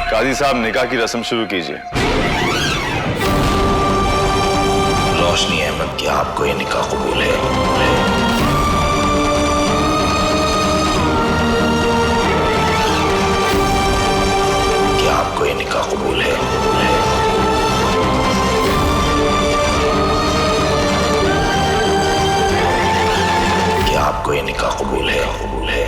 काजी साहब, निकाह की रस्म शुरू कीजिए। रोशनी अहमद, क्या आपको ये निकाह कबूल है? क्या आपको ये निकाह कबूल है? क्या आपको ये निकाह कबूल है? कबूल है?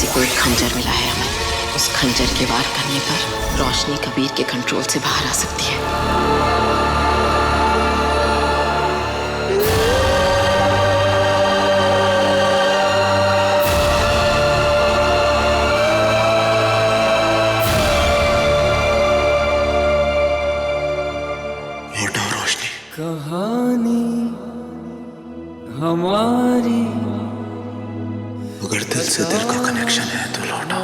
को एक खंजर मिला है हमें। उस खंजर के वार करने पर रोशनी कबीर के कंट्रोल से बाहर आ सकती है। लौटो रोशनी। कहानी हमारी, अगर दिल से दिल का कनेक्शन है तो लौटो।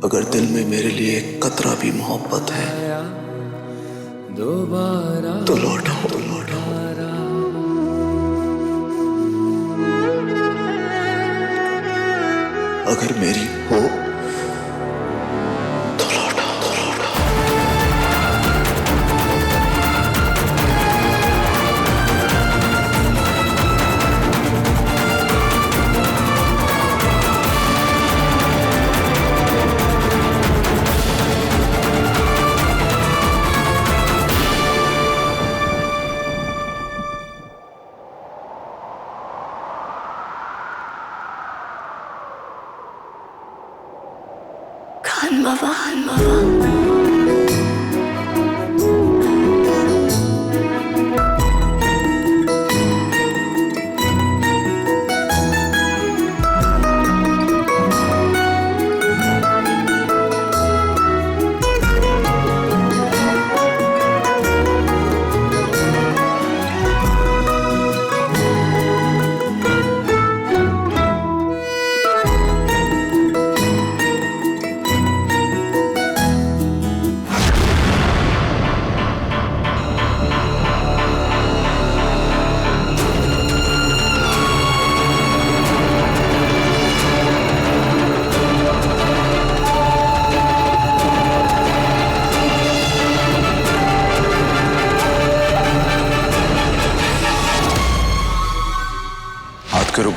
अगर दिल में मेरे लिए एक कतरा भी मोहब्बत है दोबारा तो लौटो, तो लौटो। अगर मेरी हो तो लौटो, तो लौटो। खान बाबा, खान बाबा।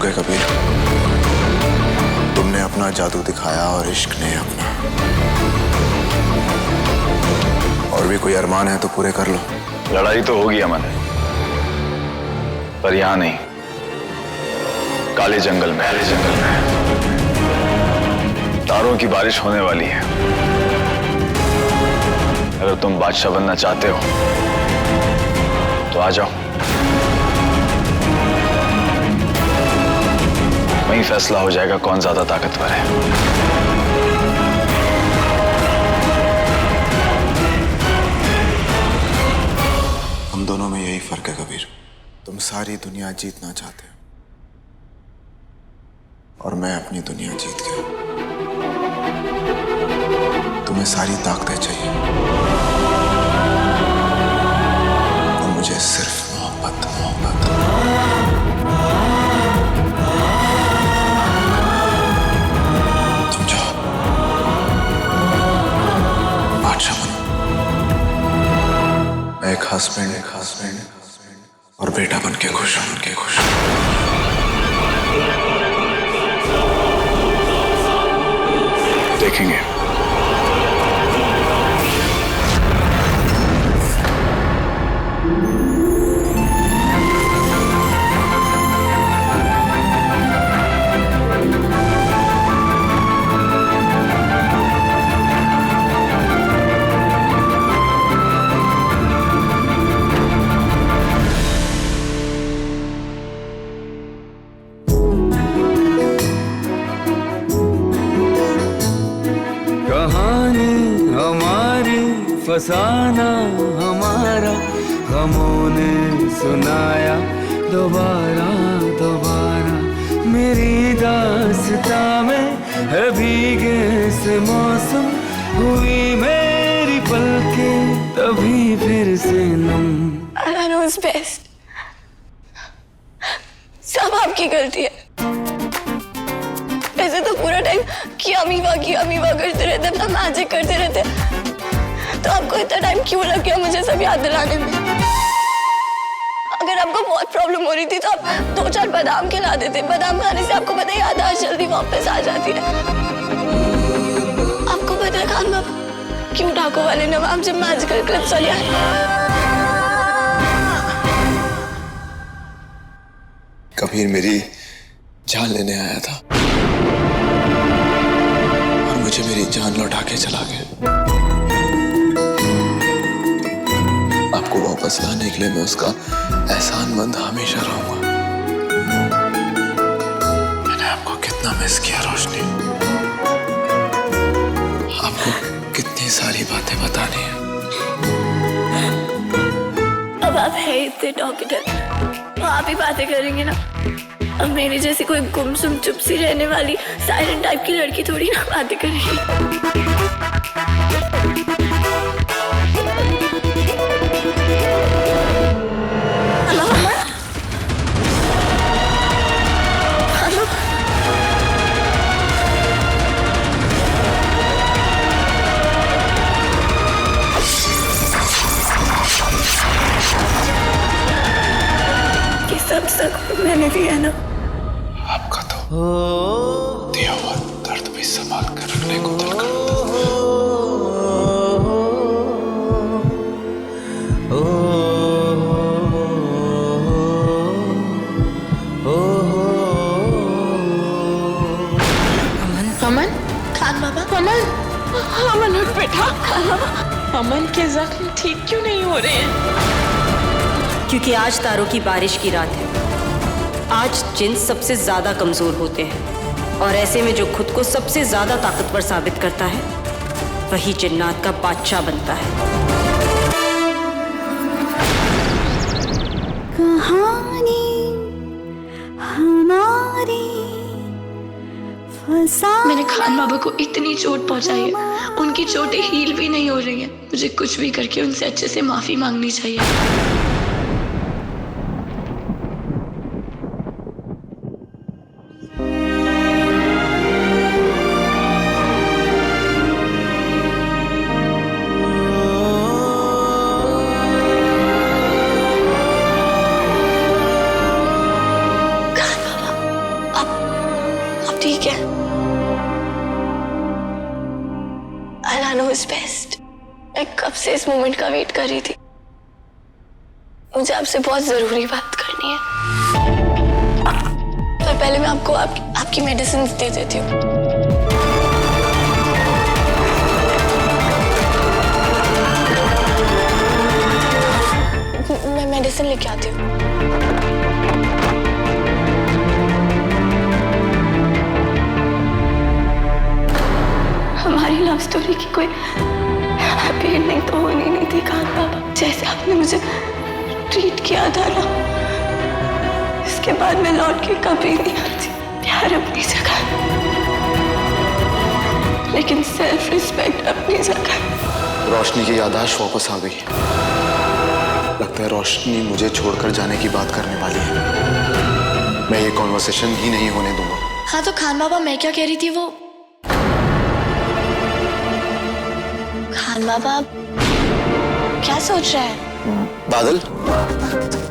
गए कबीर। तुमने अपना जादू दिखाया और इश्क ने अपना। और भी कोई अरमान है तो पूरे कर लो। लड़ाई तो होगी अमन, पर यहां नहीं, काले जंगल में। तारों की बारिश होने वाली है। अगर तुम बादशाह बनना चाहते हो तो आ जाओ। वहीं फैसला हो जाएगा कौन ज्यादा ताकतवर है। हम दोनों में यही फर्क है कबीर। तुम सारी दुनिया जीतना चाहते हो और मैं अपनी दुनिया जीत गया। तुम्हें सारी ताकतें चाहिए और मुझे सिर्फ मोहब्बत। तुम जाओ, बादशाह बनो। मैं एक हस्बैंड और बेटा बन के खुश हूं। देखेंगे। कहानी हमारी, फसाना हमारा, गमों ने सुनाया दोबारा। मेरी दास्तां में है भीगे से मौसम, हुई मेरी पलकें तभी फिर से नम। I know it's best. सब आपकी गलती है। ऐसे तो पूरा टाइम कियामीवा करते रहते, अपना मैजिक करते रहते। तो आपको इतना टाइम क्यों लग गया मुझे सब याद दिलाने में? अगर आपको बहुत प्रॉब्लम हो रही थी तो आप 2-4 बादाम खिला देते। बादाम खाने से आपको पता है याददाश्त जल्दी वापस आ जाती है। आपको पता है खान बाबा क्यों डाकू वाले नवाब जब मैजिकल क्लिप्स वाले आए? कबीर मेरी जान लेने आया था और मुझे मेरी जान लौटा के चला गया। आपको वापस लाने के लिए मैं उसका एहसानमंद हमेशा रहूंगा। मैंने आपको कितना मिस किया रोशनी। आपको कितनी सारी बातें बतानी है। अब आप है इतने टॉकेटिव, तो आप ही बातें करेंगे ना। अब मेरी जैसी कोई गुमसुम चुप सी रहने वाली साइलेंट टाइप की लड़की थोड़ी ना बातें करेगी। हेलो अमन, हेलो। ये सब मैंने दिया ना। आपका तो दिया हुआ दर्द भी संभाल कर रखने को दिल करता। अमन, खान बाबा, अमन उठ बेटा। अमन के जख्म ठीक क्यों नहीं हो रहे हैं? क्योंकि आज तारों की बारिश की रात है। आज जिन सबसे ज्यादा कमजोर होते हैं और ऐसे में जो खुद को सबसे ज्यादा ताकतवर साबित करता है वही जिन्नात का बादशाह बनता है। कहानी हमारी, मैंने खान बाबा को इतनी चोट पहुंचाई है, उनकी चोटें हील भी नहीं हो रही हैं। मुझे कुछ भी करके उनसे अच्छे से माफी मांगनी चाहिए। अल्लाह नोज़ बेस्ट। मैं कब से इस मोमेंट का वेट कर रही थी। मुझे आपसे बहुत जरूरी बात करनी है। पर पहले मैं आपको आपकी मेडिसिन दे देती हूँ। मैं मेडिसिन लेके आती हूँ। हमारी लव स्टोरी की कोई हैप्पी एंडिंग तो होनी नहीं थी खान बाबा। जैसे आपने मुझे ट्रीट किया था ना, इसके बाद मैं लौट के कभी नहीं आती। प्यार अपनी जगह, लेकिन सेल्फ रिस्पेक्ट अपनी जगह। रोशनी की याददाश्त वापस आ गई। लगता है रोशनी मुझे छोड़कर जाने की बात करने वाली है। मैं ये कॉन्वर्सेशन ही नहीं होने दूंगा। हाँ तो खान बाबा, मैं क्या कह रही थी वो खान बाबा क्या सोच रहे हैं? बादल?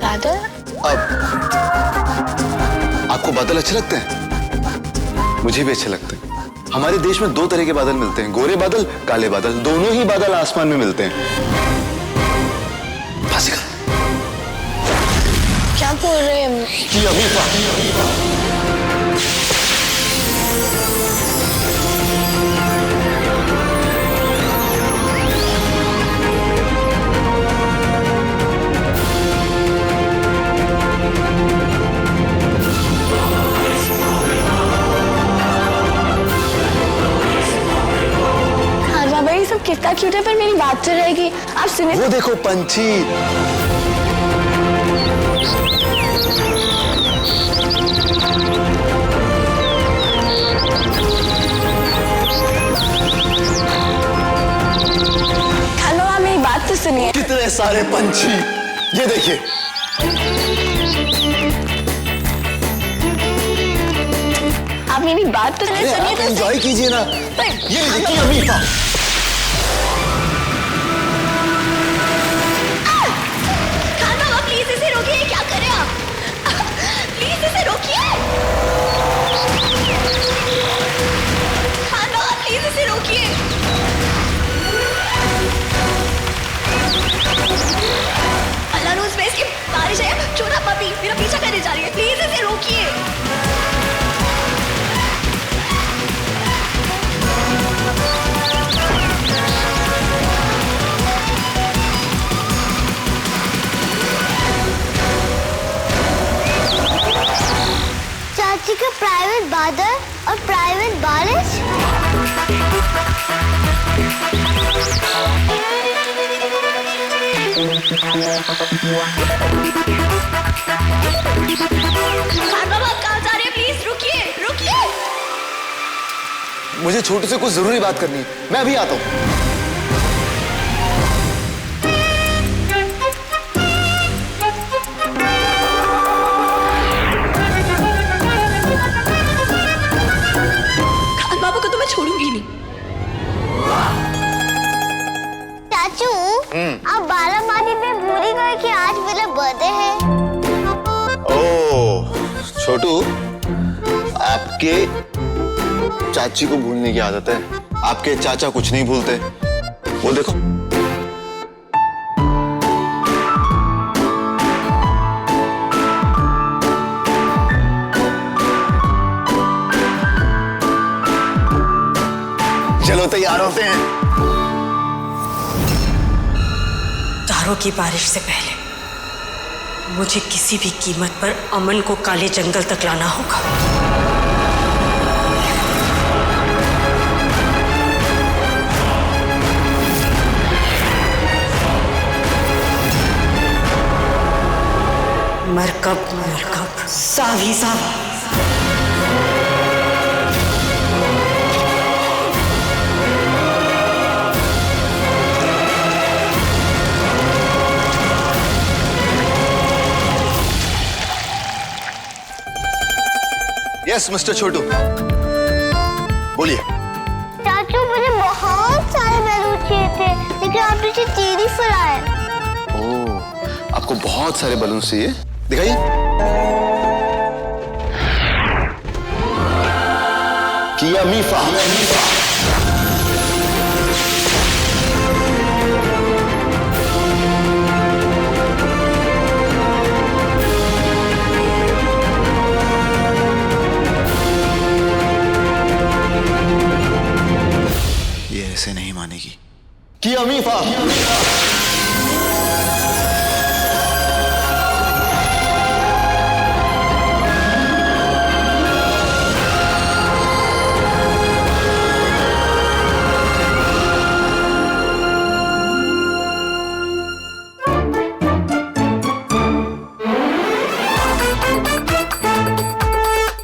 बादल? अब आपको बादल अच्छे लगते हैं? मुझे भी अच्छे लगते हैं। हमारे देश में दो तरह के बादल मिलते हैं, गोरे बादल, काले बादल। दोनों ही बादल आसमान में मिलते हैं। क्या बोल रहे हैं? कि अभी सब कितना क्यूट है, पर मेरी बात तो रहेगी। आप सुने? वो देखो पंछी। खान बाबा मेरी बात तो सुनिए। कितने सारे पंछी, ये देखिए। आप मेरी बात तो सुनिए। आप एंजॉय कीजिए ना। ये देखिए अमीफा। मेरा पीछा करने जा रही है, प्लीज इसे रोकिए। चाची का प्राइवेट बादल और प्राइवेट बारिश। प्लीज रुकिए, रुकिए। मुझे छोटू से कुछ जरूरी बात करनी है, मैं अभी आता हूँ। खान बाबू को तो मैं छोड़ूंगी नहीं। चाचू, आप 12 में भूल गए कि आज मेरा बर्थडे है। ओह छोटू, आपके चाची को भूलने की आदत है। आपके चाचा कुछ नहीं भूलते। वो देखो। चलो तैयार होते हैं। तारों की बारिश से पहले मुझे किसी भी कीमत पर अमन को काले जंगल तक लाना होगा। मरकब मरकब, सावी सावी। यस मिस्टर छोटू, बोलिए। चाचू, मुझे बहुत सारे बैलून चाहिए थे, लेकिन आपने सिर्फ 3 ही फुलाए। ओह, आपको बहुत सारे बलून चाहिए? दिखाइए। किया मीफा। ऐसे नहीं मानेगी कि अमीफा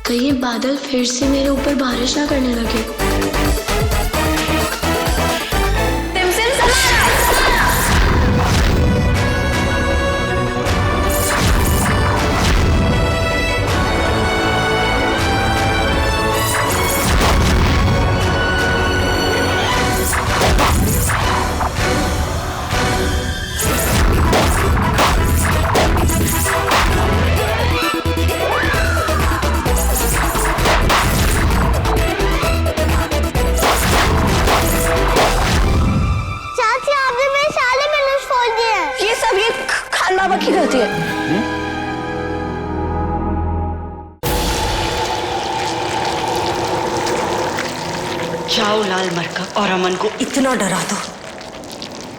कहीं बादल फिर से मेरे ऊपर बारिश ना करने लगे। बाबा की गलती है। जाओ लाल मरकब और अमन को इतना डरा दो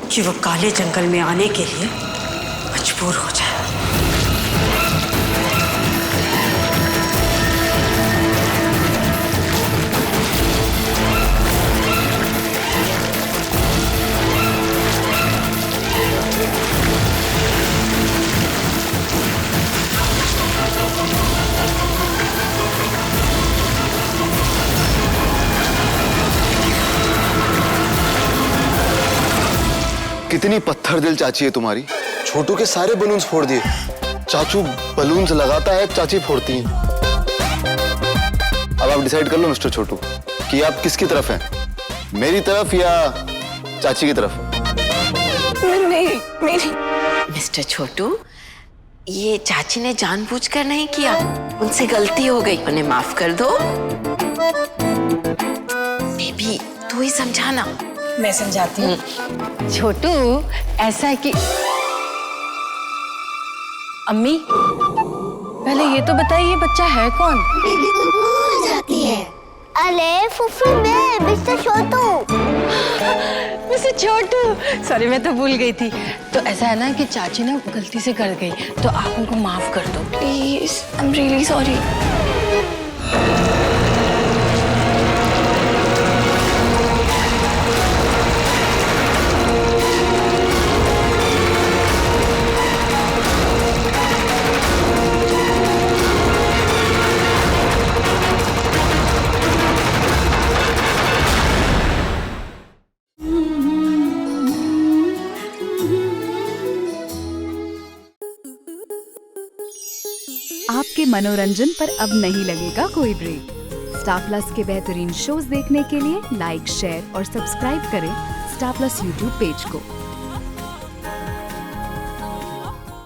कि वो काले जंगल में आने के लिए मजबूर हो जाए। कितनी पत्थर दिल चाची है तुम्हारी। छोटू के सारे बलून्स फोड़ दिए। चाचू बलून्स लगाता है, चाची फोड़ती है। अब आप डिसाइड कर लो मिस्टर छोटू कि आप किसकी तरफ हैं, मेरी तरफ या चाची की तरफ। नहीं मेरी। मिस्टर छोटू, ये चाची ने जानबूझकर नहीं किया, उनसे गलती हो गई, उन्हें माफ कर दो। बेबी तू ही समझाना। मैं समझाती हूँ। छोटू, ऐसा है कि अम्मी पहले ये तो बताइए बच्चा है कौन? भूल जाती है। अरे फुफी मैं मिस्टर छोटू। मिस्टर छोटू, सॉरी मैं तो भूल गई थी। तो ऐसा है ना कि चाची ना गलती से कर गई, तो आप उनको माफ कर दो please. I am really sorry. आपके मनोरंजन पर अब नहीं लगेगा कोई ब्रेक। स्टार प्लस के बेहतरीन शोज देखने के लिए लाइक, शेयर और सब्सक्राइब करें स्टार प्लस यूट्यूब पेज को।